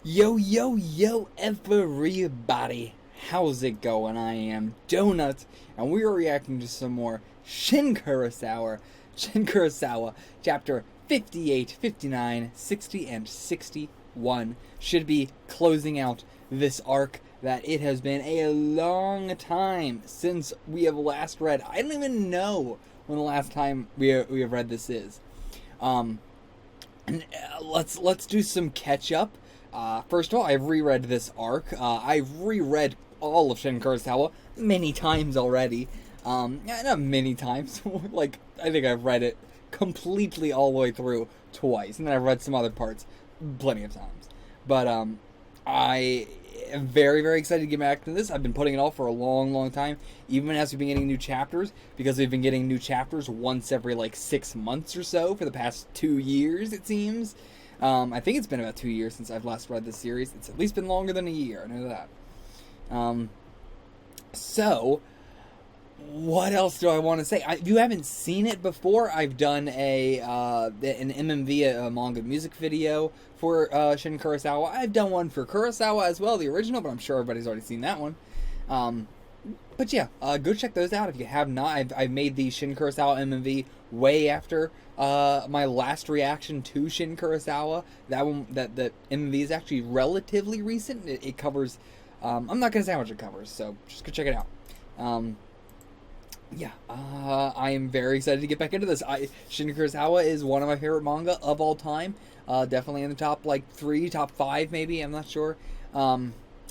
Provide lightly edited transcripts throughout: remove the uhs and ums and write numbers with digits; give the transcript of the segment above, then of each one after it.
Yo, yo, yo, everybody. How's it going? I am Donut, and we are reacting to some more Shin Kurosawa. Chapter 58, 59, 60, and 61 should be closing out this arc that it has been a long time since we have last read. I don't even know when the last time we have read this is. Let's do some catch up. First of all, I've reread this arc. I've reread all of Shin Kurosawa many times already. Not many times. Like, I think I've read it completely all the way through twice, and then I've read some other parts plenty of times. But I am very, very excited to get back to this. I've been putting it off for a long, long time, even as we've been getting new chapters, because we've been getting new chapters once every, like, 6 months or so for the past 2 years, it seems. I think it's been about 2 years since I've last read this series. It's at least been longer than a year, I know that. So, what else do I want to say? If you haven't seen it before, I've done an MMV, manga music video for Shin Kurosawa. I've done one for Kurosawa as well, the original, but I'm sure everybody's already seen that one. But yeah, go check those out if you have not. I've made the Shin Kurosawa MMV way after my last reaction to Shin Kurosawa. That one, that MMV is actually relatively recent. It covers, I'm not going to say how much it covers, so just go check it out. Yeah, I am very excited to get back into this. Shin Kurosawa is one of my favorite manga of all time. Definitely in the top, like, 3, top 5 maybe, I'm not sure.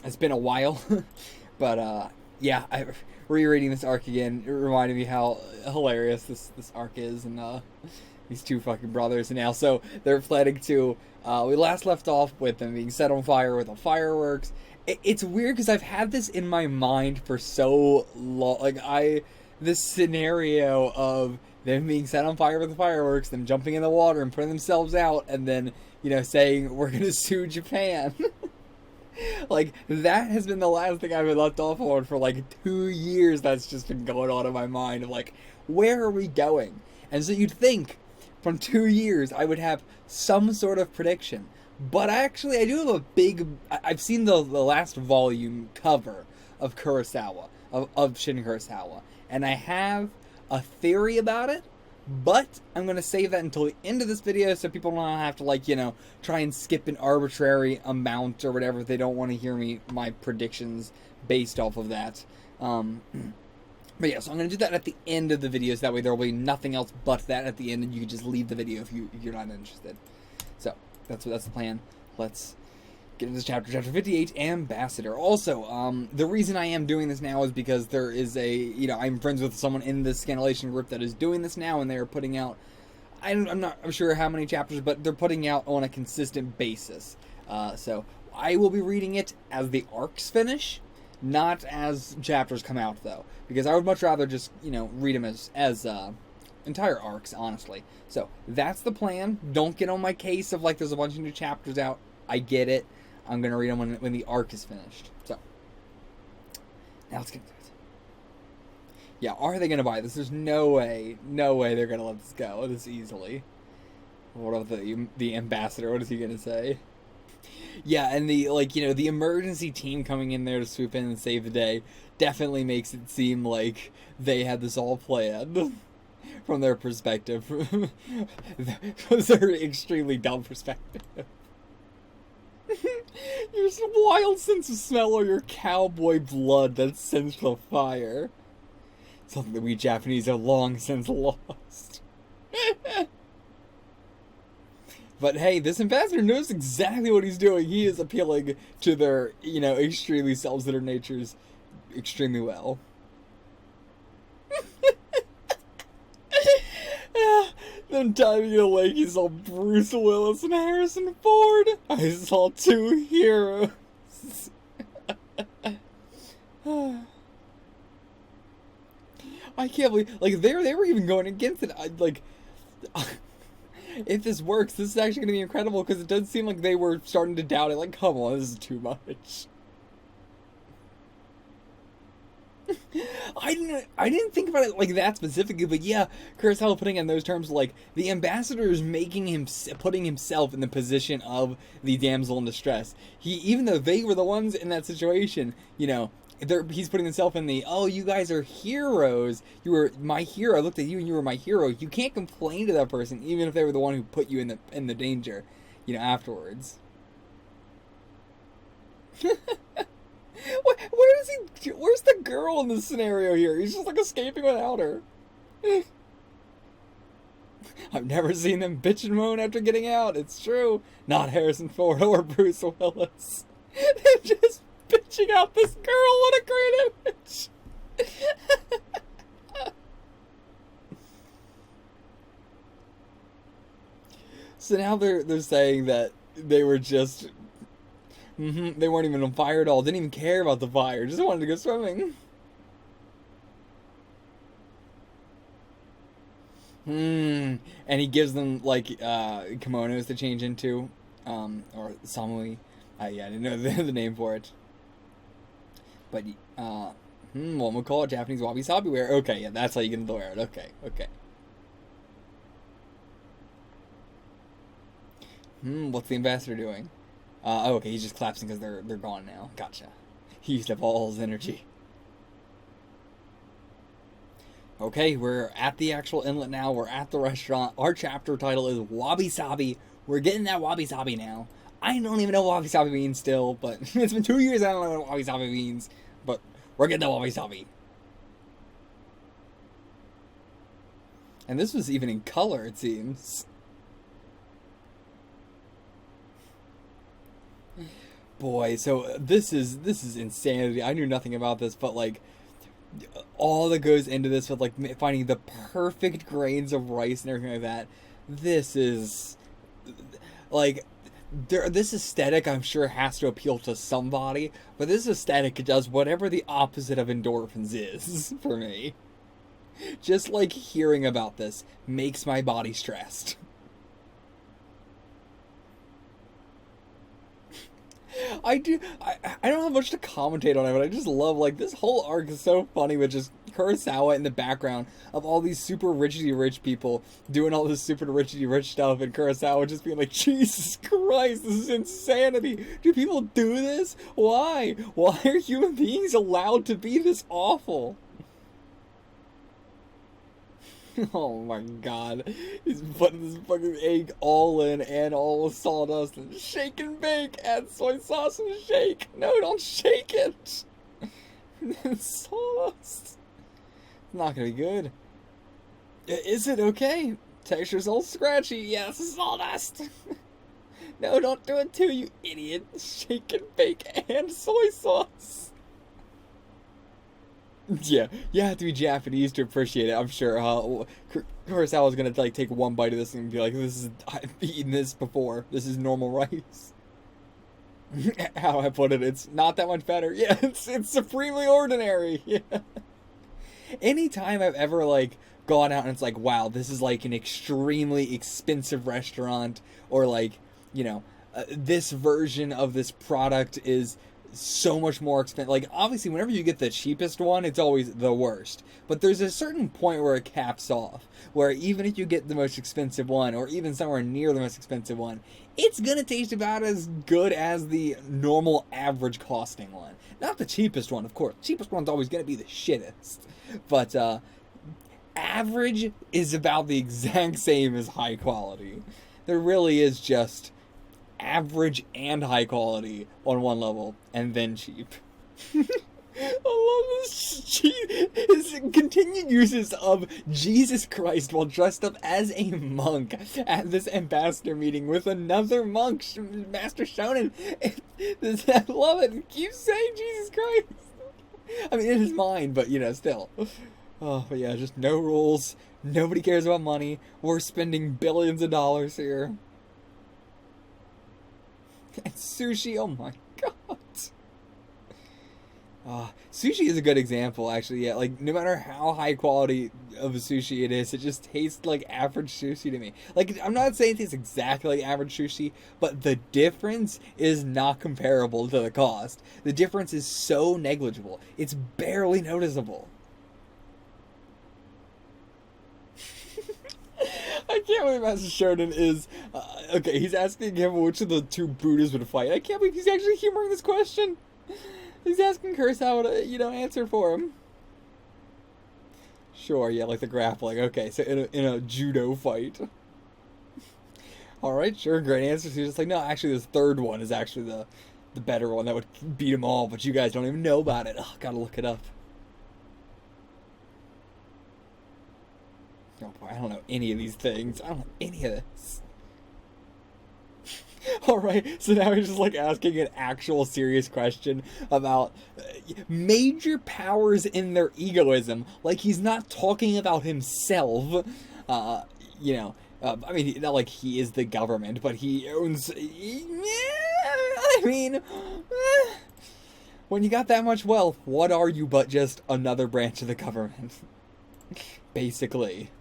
It's been a while, but, yeah, rereading this arc again, it reminded me how hilarious this arc is, and these two fucking brothers, and now so they're planning to, we last left off with them being set on fire with the fireworks. It's weird because I've had this in my mind for so long, like, this scenario of them being set on fire with the fireworks, them jumping in the water and putting themselves out, and then, you know, saying, we're gonna sue Japan. Like, that has been the last thing I've been left off on for, like, 2 years. That's just been going on in my mind of, like, where are we going? And so you'd think, from 2 years, I would have some sort of prediction. But actually, I do have a big... I've seen the last volume cover of Kurosawa, of Shin Kurosawa. And I have a theory about it, but I'm going to save that until the end of this video so people don't have to, like, you know, try and skip an arbitrary amount or whatever if they don't want to hear my predictions based off of that. But yeah, so I'm going to do that at the end of the video, so that way there will be nothing else but that at the end, and you can just leave the video if you're not interested. So, that's the plan. Let's get into this chapter 58, Ambassador. Also, the reason I am doing this now is because there is I'm friends with someone in this Scandalation group that is doing this now, and they're putting out, I'm not sure how many chapters, but they're putting out on a consistent basis. So, I will be reading it as the arcs finish, not as chapters come out, though, because I would much rather just, read them as entire arcs, honestly. So, that's the plan. Don't get on my case of, like, there's a bunch of new chapters out. I get it. I'm going to read them when the arc is finished. So, now let's get into it. Yeah, are they going to buy this? There's no way they're going to let this go this easily. What about the ambassador? What is he going to say? Yeah, and the emergency team coming in there to swoop in and save the day definitely makes it seem like they had this all planned from their perspective. From their extremely dumb perspective. Your wild sense of smell or your cowboy blood that sensed the fire. Something that we Japanese have long since lost. But hey, this ambassador knows exactly what he's doing. He is appealing to their, extremely self-centered natures extremely well. Them diving in the lake, he saw Bruce Willis and Harrison Ford. I saw two heroes. I can't believe, they were even going against it. If this works, this is actually going to be incredible, because it does seem like they were starting to doubt it. Like, come on, this is too much. I didn't think about it like that specifically, but yeah, Kurosawa putting it in those terms, like the ambassador is putting himself in the position of the damsel in distress. Even though they were the ones in that situation, he's putting himself in the, oh, you guys are heroes. You were my hero. I looked at you and you were my hero. You can't complain to that person, even if they were the one who put you in the danger, afterwards. Where is he? Where's the girl in this scenario here? He's just like escaping without her. I've never seen them bitch and moan after getting out. It's true. Not Harrison Ford or Bruce Willis. They're just bitching out this girl. What a great image. So now they're saying that they were just. They weren't even on fire at all. Didn't even care about the fire. Just wanted to go swimming. And he gives them like kimonos to change into, or samui. Yeah, I didn't know the name for it. But one would call it Japanese wabi-sabi wear. Okay, yeah, that's how you get to wear it. Okay. What's the ambassador doing? Okay, he's just collapsing because they're gone now. Gotcha. He used up all his energy. Okay, we're at the actual inlet now. We're at the restaurant. Our chapter title is Wabi-sabi. We're getting that wabi-sabi now. I don't even know what wabi-sabi means still, but it's been 2 years I don't know what wabi-sabi means. But we're getting that wabi-sabi. And this was even in color, it seems. Boy, so this is insanity. I knew nothing about this, but like all that goes into this with like finding the perfect grains of rice and everything like that. This is like this aesthetic I'm sure has to appeal to somebody, but this aesthetic does whatever the opposite of endorphins is for me. Just like hearing about this makes my body stressed. I don't have much to commentate on it, but I just love, like, this whole arc is so funny with just Kurosawa in the background of all these super richy rich people doing all this super richy rich stuff, and Kurosawa just being like, Jesus Christ, this is insanity. Do people do this? Why? Why are human beings allowed to be this awful? Oh my god. He's putting this fucking egg all in and all sawdust and shake and bake. Add soy sauce and shake. No, don't shake it. Sawdust. It's not gonna be good. Is it okay? Texture's all scratchy. Yes, sawdust. No, don't do it too, you idiot. Shake and bake and soy sauce. Yeah, you have to be Japanese to appreciate it, I'm sure. Kurosawa's gonna like take one bite of this and be like, I've eaten this before. This is normal rice. How do I put it? It's not that much better. Yeah, it's supremely ordinary. Yeah. Anytime I've ever like gone out and it's like, wow, this is like an extremely expensive restaurant, or like, this version of this product is so much more expensive. Like, obviously, whenever you get the cheapest one, it's always the worst. But there's a certain point where it caps off, where even if you get the most expensive one, or even somewhere near the most expensive one, it's gonna taste about as good as the normal average costing one. Not the cheapest one, of course. The cheapest one's always gonna be the shittest. But, average is about the exact same as high quality. There really is just average and high quality on one level, and then cheap. I love his continued uses of Jesus Christ while dressed up as a monk at this ambassador meeting with another monk, Master Shonen. I love it. He keeps saying Jesus Christ. I mean, in his mind, but still. Oh, but yeah, just no rules. Nobody cares about money. We're spending billions of dollars here. And sushi, oh my god. Sushi is a good example, actually. Yeah, like no matter how high quality of a sushi it is, it just tastes like average sushi to me. Like I'm not saying it tastes exactly like average sushi, but the difference is not comparable to the cost. The difference is so negligible; it's barely noticeable. I can't believe Master Shonen is okay. He's asking him which of the two Buddhas would fight. I can't believe he's actually humoring this question. He's asking Kurosawa to, answer for him. Sure, yeah, like the grappling. Okay, so in a judo fight. Alright, sure, great answer. So he's just like, no, actually this third one is actually the better one that would beat them all, but you guys don't even know about it. Oh, gotta look it up. Oh boy, I don't know any of these things. I don't know any of this. Alright, so now he's just like asking an actual serious question about major powers in their egoism. Like he's not talking about himself. I mean, not like he is the government, but he owns. When you got that much wealth, what are you but just another branch of the government? Basically.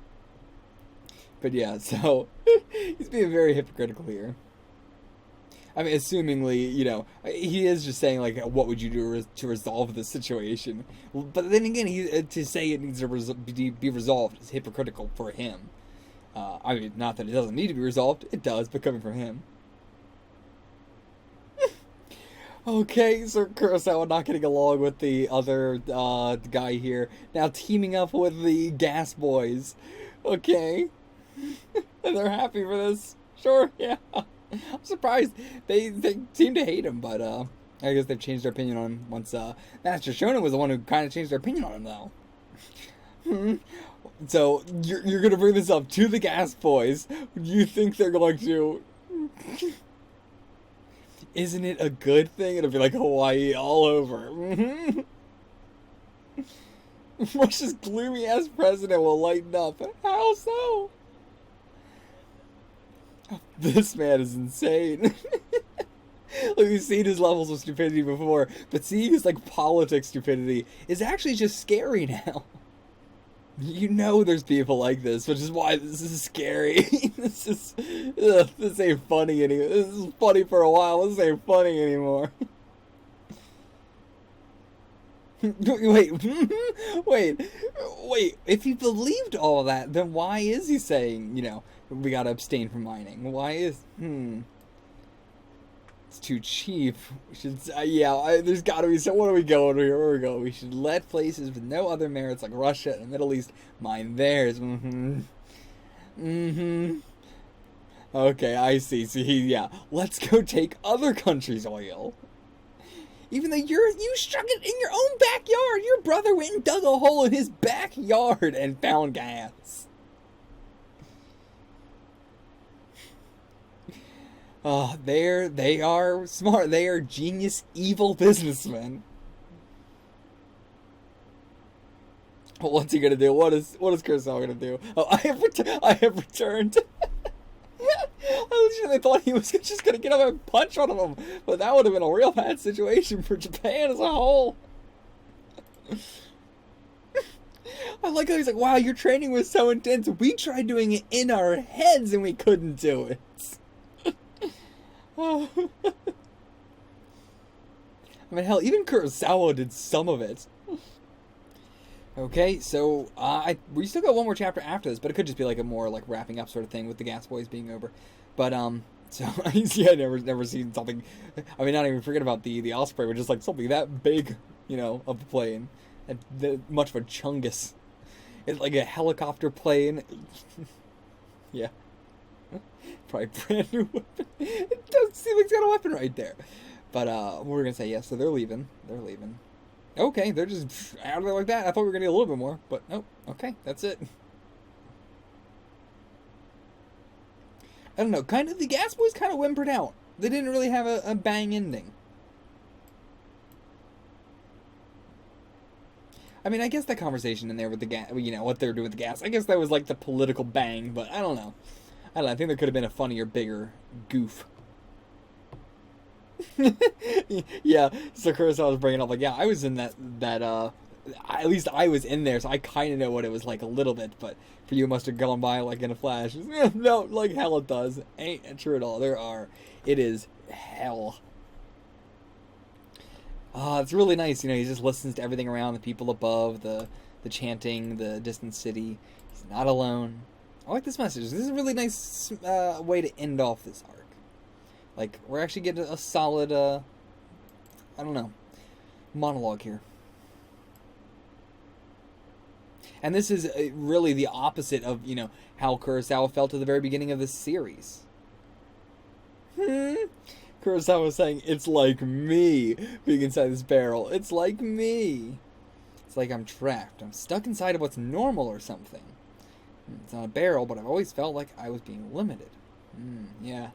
But yeah, so he's being very hypocritical here. I mean, assumingly, he is just saying, like, what would you do to resolve this situation? But then again, to say it needs to be resolved is hypocritical for him. I mean, not that it doesn't need to be resolved. It does, but coming from him. Okay, so Kurosawa not getting along with the other guy here. Now teaming up with the Gas Boys. Okay. And they're happy for this. Sure, yeah. I'm surprised. They seem to hate him, but I guess they've changed their opinion on him once Master Shonen was the one who kind of changed their opinion on him, though. So you're gonna bring this up to the Gas Boys. You think they're going to? Isn't it a good thing? It'll be like Hawaii all over. Russia's gloomy ass president will lighten up. How so? This man is insane. Like, we've seen his levels of stupidity before, but seeing his politics stupidity is actually just scary now. There's people like this, which is why this is scary. This ain't funny anymore. This is funny for a while. This ain't funny anymore. Wait. If he believed all of that, then why is he saying, we gotta abstain from mining? Why is, it's too cheap. We should, there's gotta be some, what are we going here? Where are we going? We should let places with no other merits like Russia and the Middle East mine theirs. Okay, I see. So let's go take other countries' oil. Even though you struck it in your own backyard. Your brother went and dug a hole in his backyard and found gas. Oh, they are smart. They are genius, evil businessmen. Well, what's he gonna do? What is Kurosawa gonna do? Oh, I have returned. I legitimately thought he was just gonna get up and punch one of them, but that would have been a real bad situation for Japan as a whole. I like how he's like, wow, your training was so intense. We tried doing it in our heads and we couldn't do it. I mean, hell, even Kurosawa did some of it. Okay, so we still got one more chapter after this, but it could just be like a more wrapping up sort of thing with the Gas Boys being over. But so never seen something. I mean, not even forget about the Osprey, but just something that big, of a plane, and much of a chungus. It's like a helicopter plane. Yeah. Probably brand new weapon. It doesn't seem like it's got a weapon right there. But we're gonna say yes, so they're leaving. Okay, they're just out of there like that. I thought we were gonna get a little bit more, but nope. Okay, that's it. I don't know. The Gas Boys kind of whimpered out. They didn't really have a bang ending. I mean, I guess that conversation in there with the gas, what they were doing with the gas, I guess that was the political bang, but I don't know. I think there could have been a funnier, bigger goof. Yeah, so Kurosawa was bringing up like, yeah, I was in at least I was in there, so I kind of know what it was like a little bit. But for you, it must have gone by like in a flash. No, like hell it does. Ain't true at all. It is hell. It's really nice. He just listens to everything around, the people above, the chanting, the distant city. He's not alone. I like this message. This is a really nice way to end off this arc. Like, we're actually getting a solid, I don't know, monologue here. And this is really the opposite of, how Kurosawa felt at the very beginning of this series. Kurosawa was saying, it's like me being inside this barrel. It's like me. It's like I'm trapped. I'm stuck inside of what's normal or something. It's not a barrel, but I've always felt like I was being limited. Yeah.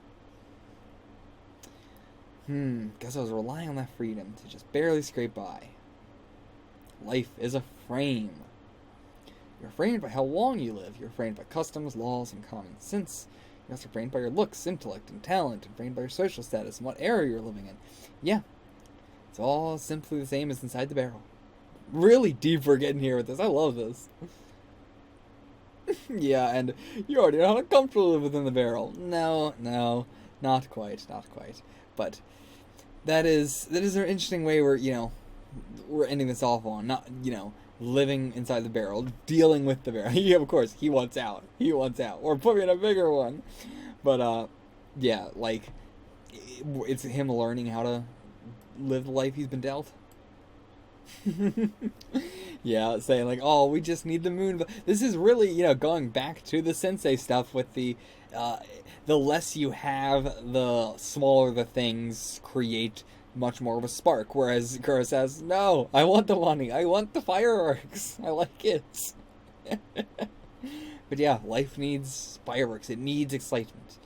Guess I was relying on that freedom to just barely scrape by. Life is a frame. You're framed by how long you live. You're framed by customs, laws, and common sense. You're also framed by your looks, intellect, and talent, and framed by your social status and what area you're living in. Yeah. It's all simply the same as inside the barrel. Really deep we're getting here with this. I love this. Yeah, and you already know how comfortable to live within the barrel. No, not quite. But that is an interesting way we're ending this off on. Not, living inside the barrel, dealing with the barrel. Yeah, of course, he wants out. Or put me in a bigger one. But, yeah, like, it's him learning how to live the life he's been dealt. Yeah, saying like, oh, we just need the moon. This is really, going back to the sensei stuff with the less you have, the smaller the things create much more of a spark. Whereas Kuro says, no, I want the money. I want the fireworks. I like it. But yeah, life needs fireworks. It needs excitement.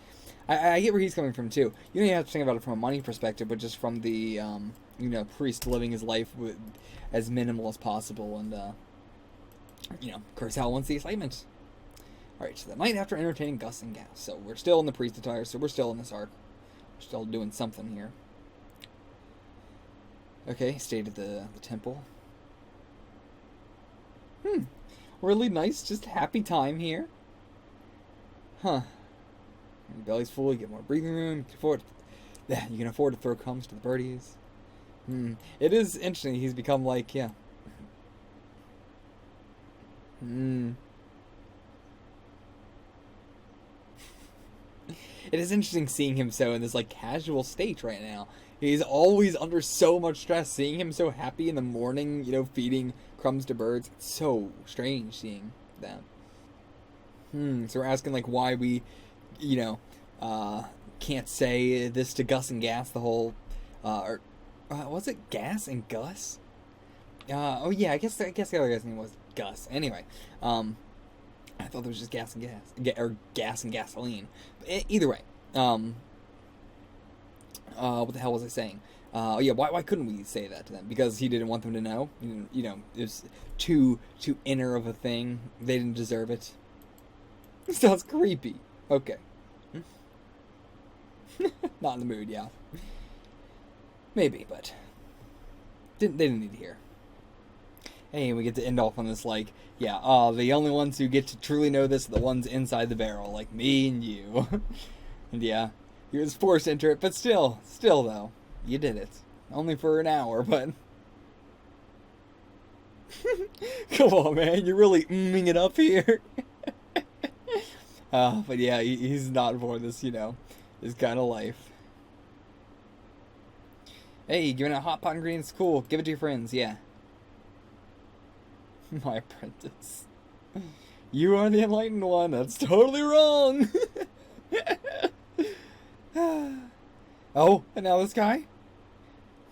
I get where he's coming from, too. You don't even have to think about it from a money perspective, but just from the, priest living his life with as minimal as possible. And, Kurosawa wants the excitement. Alright, so the night after entertaining Gus and Gas. So we're still in the priest attire, so we're still in this arc. We're still doing something here. Okay, stayed at the temple. Really nice, just happy time here. Huh. When your belly's full, you get more breathing room. You can afford to throw crumbs to the birdies. It is interesting. He's become like, yeah. It is interesting seeing him so in this like casual state right now. He's always under so much stress. Seeing him so happy in the morning, feeding crumbs to birds. It's so strange seeing that. So we're asking like why we, can't say this to Gus and Gas the whole, was it Gas and Gus? Oh yeah, I guess the other guy's name was Gus. Anyway, I thought there was just Gas and Gas, or Gas and Gasoline. But either way, what the hell was I saying? Yeah, why couldn't we say that to them? Because he didn't want them to know. It was too inner of a thing. They didn't deserve it. Sounds creepy. Okay. Not in the mood, yeah. Maybe, but they didn't need to hear. Hey, we get to end off on this like, yeah, the only ones who get to truly know this are the ones inside the barrel, like me and you. And yeah, he was forced into it, but still though, you did it. Only for an hour, but come on, man, you're really mmming it up here. But yeah, he's not for this, this kind of life. Hey, giving out hot pot ingredients, cool. Give it to your friends, yeah. My apprentice. You are the enlightened one. That's totally wrong. Oh, and now this guy?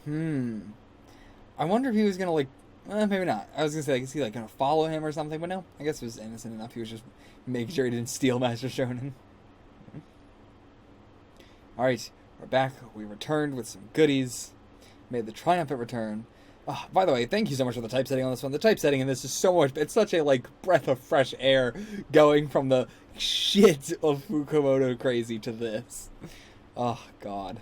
I wonder if he was gonna maybe not. I was gonna say, is he gonna follow him or something? But no, I guess it was innocent enough. He was just making sure he didn't steal Master Shonen. Alright, we're back. We returned with some goodies. Made the triumphant return. By the way, thank you so much for the typesetting on this one. The typesetting in this is so much... It's such a, breath of fresh air going from the shit of Fukumoto crazy to this. Oh, God.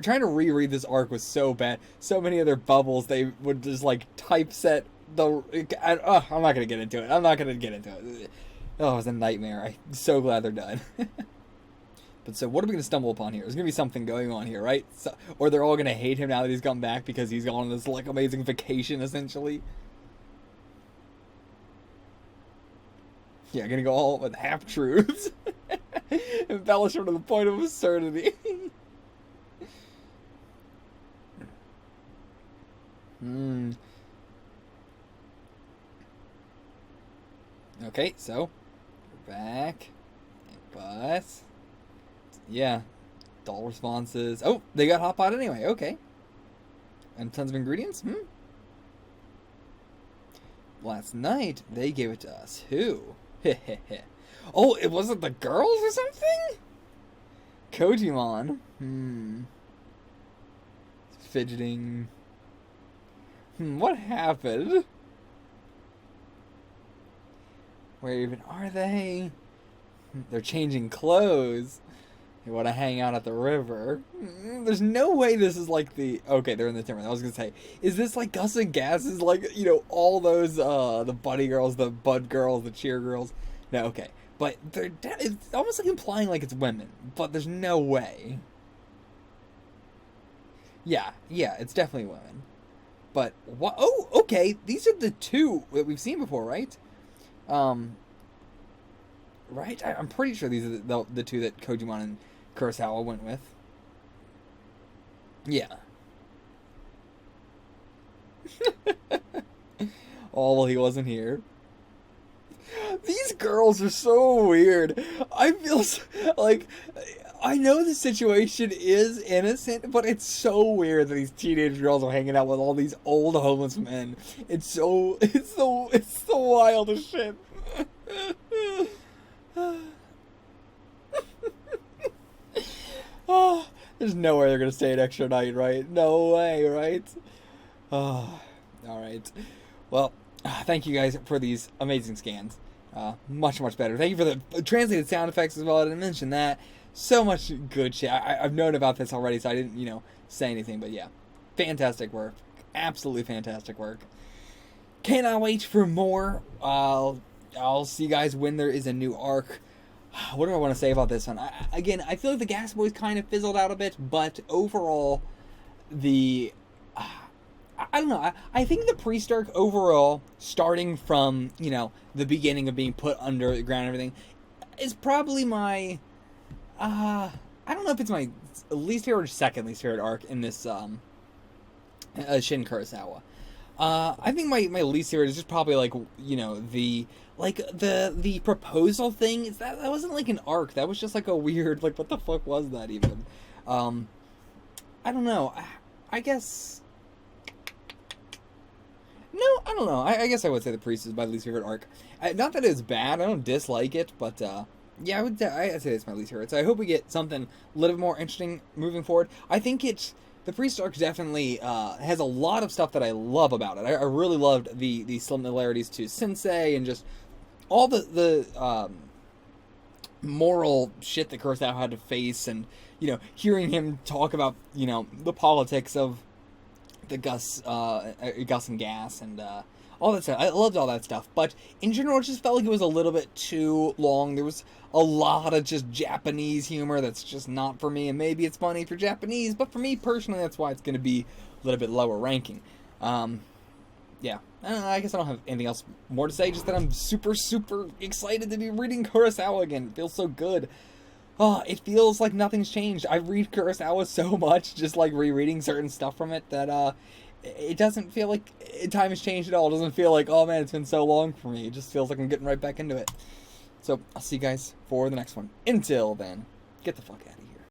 trying to reread this arc was so bad. So many other bubbles, they would just like typeset the. I'm not gonna get into it. I'm not gonna get into it. Oh, it was a nightmare. I'm so glad they're done. But so, what are we gonna stumble upon here? There's gonna be something going on here, right? So, or they're all gonna hate him now that he's come back because he's gone on this like amazing vacation, essentially. Yeah, gonna go all with half truths. Embellish him to the point of absurdity. Okay, so we're back. But yeah, doll responses. Oh, they got hot pot anyway. Okay, and tons of ingredients. Last night they gave it to us. Who? Oh, it wasn't the girls or something? Kojimon. Fidgeting. What happened? Where even are they? They're changing clothes. They want to hang out at the river. There's no way this is like the... Okay, they're in the timber. I was going to say, is this like Gus and Gas's, like, you know, all those, the buddy girls, the bud girls, the cheer girls? No, okay. But it's almost like implying like it's women. But there's no way. Yeah, it's definitely women. But, what? Oh, okay. These are the two that we've seen before, right? Right? I'm pretty sure these are the two that Kojimon and Kurosawa went with. Yeah. Oh, well, he wasn't here. These girls are so weird. I feel like... I know the situation is innocent, but it's so weird that these teenage girls are hanging out with all these old homeless men. It's the wildest shit. Oh, there's no way they're gonna stay an extra night, right? No way, right? Oh, all right. Well, thank you guys for these amazing scans. Much better. Thank you for the translated sound effects as well. I didn't mention that. So much good shit. I've known about this already, so I didn't, say anything. But yeah, fantastic work. Absolutely fantastic work. Cannot wait for more. I'll see you guys when there is a new arc. What do I want to say about this one? I feel like the Gas Boys kind of fizzled out a bit, but overall, I don't know. I think the Priest arc overall, starting from, the beginning of being put under the ground and everything, is probably my... I don't know if it's my least favorite or second least favorite arc in this Shin Kurosawa. I think my least favorite is just probably the proposal thing. That wasn't like an arc. That was just like a weird, like, what the fuck was that even? I don't know. I guess... No, I don't know. I guess I would say the Priest is my least favorite arc. Not that it's bad. I don't dislike it, but yeah, I'd say it's my least favorite. So I hope we get something a little bit more interesting moving forward. I think the Priest arc definitely has a lot of stuff that I love about it. I really loved the similarities to Sensei and just all the moral shit that Kurosawa had to face, and hearing him talk about the politics of the Gus and Gas and all that stuff. I loved all that stuff, but in general, it just felt like it was a little bit too long. There was a lot of just Japanese humor that's just not for me, and maybe it's funny for Japanese, but for me personally, that's why it's going to be a little bit lower ranking. Yeah, I guess I don't have anything else more to say, just that I'm super excited to be reading Kurosawa again. It feels so good. Oh, it feels like nothing's changed. I read Kurosawa so much, just like rereading certain stuff from it, that it doesn't feel like time has changed at all. It doesn't feel like, oh man, it's been so long for me. It just feels like I'm getting right back into it. So, I'll see you guys for the next one. Until then, get the fuck out of here.